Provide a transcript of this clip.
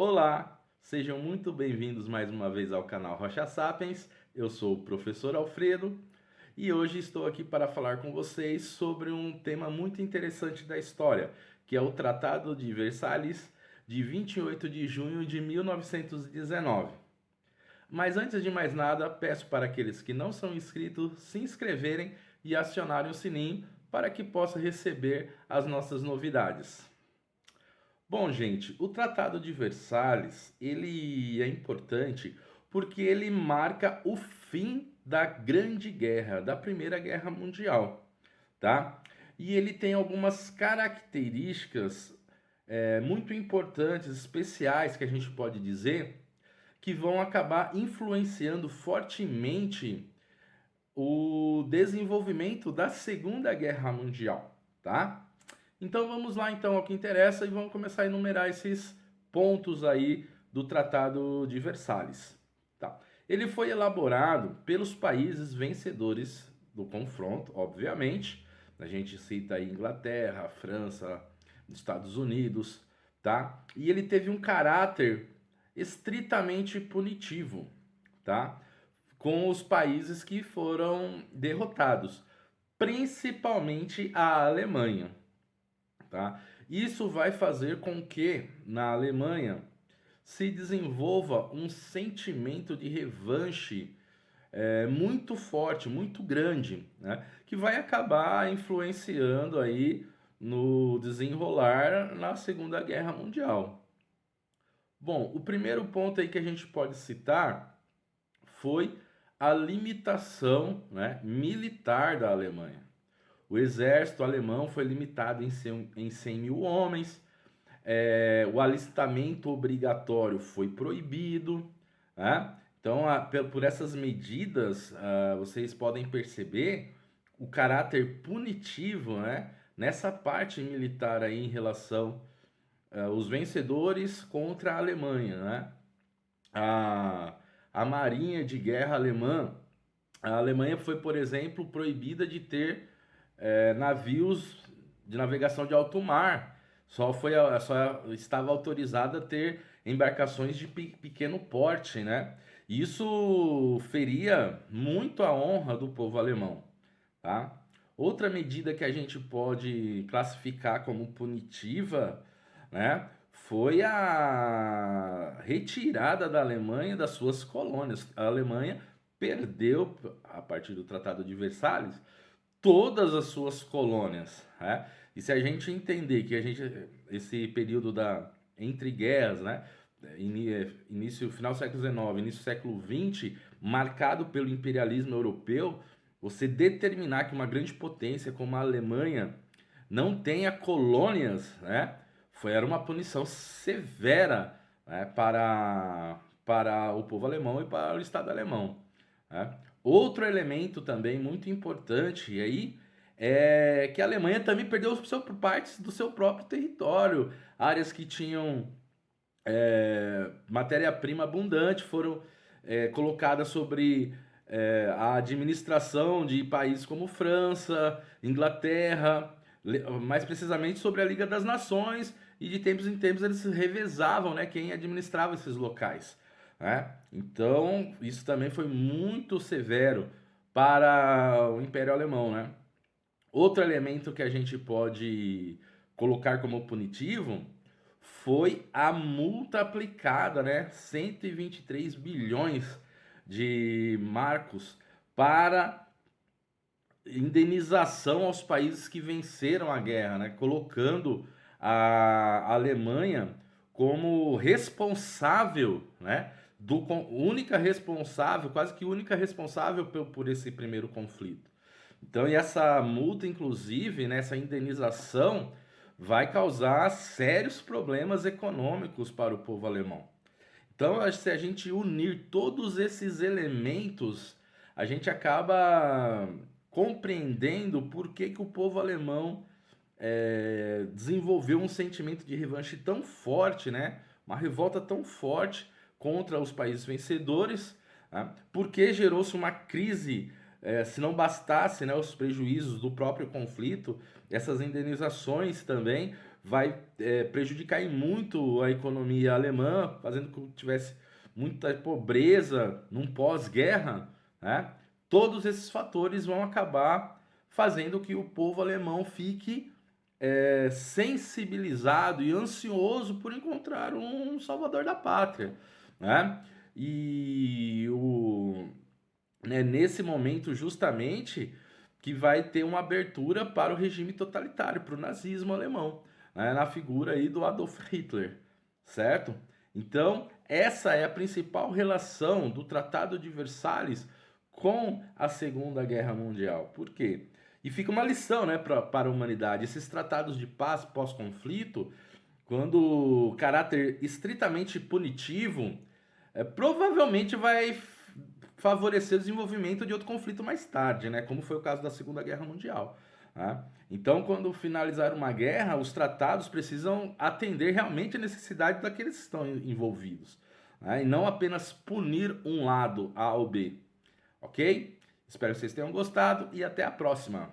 Olá, sejam muito bem-vindos mais uma vez ao canal Rocha Sapiens. Eu sou o professor Alfredo e hoje estou aqui para falar com vocês sobre um tema muito interessante da história, que é o Tratado de Versalhes de 28 de junho de 1919. Mas antes de mais nada, peço para aqueles que não são inscritos se inscreverem e acionarem o sininho para que possa receber as nossas novidades. Bom, gente, o Tratado de Versalhes, ele é importante porque ele marca o fim da Grande Guerra, da Primeira Guerra Mundial, tá? E ele tem algumas características muito importantes, especiais, que a gente pode dizer, que vão acabar influenciando fortemente o desenvolvimento da Segunda Guerra Mundial, tá? Então vamos lá então ao que interessa e vamos começar a enumerar esses pontos aí do Tratado de Versalhes. Tá? Ele foi elaborado pelos países vencedores do confronto, obviamente. A gente cita aí Inglaterra, França, Estados Unidos, tá? E ele teve um caráter estritamente punitivo, tá? Com os países que foram derrotados, principalmente a Alemanha, tá? Isso vai fazer com que na Alemanha se desenvolva um sentimento de revanche muito forte, muito grande, né? Que vai acabar influenciando aí no desenrolar na Segunda Guerra Mundial. Bom, o primeiro ponto aí que a gente pode citar foi a limitação, né, militar da Alemanha. O exército alemão foi limitado em 100 mil homens, o alistamento obrigatório foi proibido, né? Então, por essas medidas, vocês podem perceber o caráter punitivo, né, nessa parte militar aí em relação aos vencedores contra a Alemanha, né? A, a Marinha de Guerra alemã, a Alemanha foi, por exemplo, proibida de ter navios de navegação de alto mar. Só estava autorizada a ter embarcações de pequeno porte, né? Isso feria muito a honra do povo alemão, tá? Outra medida que a gente pode classificar como punitiva, né, foi a retirada da Alemanha das suas colônias. A Alemanha perdeu, a partir do Tratado de Versalhes, todas as suas colônias, né? E se a gente entender que esse período da entre guerras, né, início final do século XIX, início do século XX, marcado pelo imperialismo europeu, você determinar que uma grande potência como a Alemanha não tenha colônias, né, era uma punição severa, né, para o povo alemão e para o Estado alemão, né? Outro elemento também muito importante e aí é que a Alemanha também perdeu partes do seu próprio território, áreas que tinham matéria-prima abundante foram colocadas sobre a administração de países como França, Inglaterra, mais precisamente sobre a Liga das Nações, e de tempos em tempos eles se revezavam, né, quem administrava esses locais, né? Então, isso também foi muito severo para o Império Alemão, né? Outro elemento que a gente pode colocar como punitivo foi a multa aplicada, né? 123 bilhões de marcos para indenização aos países que venceram a guerra, né? Colocando a Alemanha como responsável, né? Única responsável, quase que única responsável por esse primeiro conflito. Então, e essa multa, inclusive, né, essa indenização, vai causar sérios problemas econômicos para o povo alemão. Então, se a gente unir todos esses elementos, a gente acaba compreendendo por que, que o povo alemão desenvolveu um sentimento de revanche tão forte, né? Uma revolta tão forte contra os países vencedores, né? Porque gerou-se uma crise se não bastasse, né, os prejuízos do próprio conflito, essas indenizações também vai prejudicar em muito a economia alemã, fazendo com que tivesse muita pobreza num pós-guerra, né? Todos esses fatores vão acabar fazendo que o povo alemão fique sensibilizado e ansioso por encontrar um salvador da pátria, né? E nesse momento justamente que vai ter uma abertura para o regime totalitário, para o nazismo alemão, né? Na figura aí do Adolf Hitler, certo? Então, essa é a principal relação do Tratado de Versalhes com a Segunda Guerra Mundial. Por quê? E fica uma lição, né, para a humanidade. Esses tratados de paz pós-conflito, quando o caráter estritamente punitivo, provavelmente vai favorecer o desenvolvimento de outro conflito mais tarde, né, como foi o caso da Segunda Guerra Mundial. Tá? Então, quando finalizar uma guerra, os tratados precisam atender realmente a necessidade daqueles que estão envolvidos, né, e não apenas punir um lado A ou B. Ok? Espero que vocês tenham gostado e até a próxima.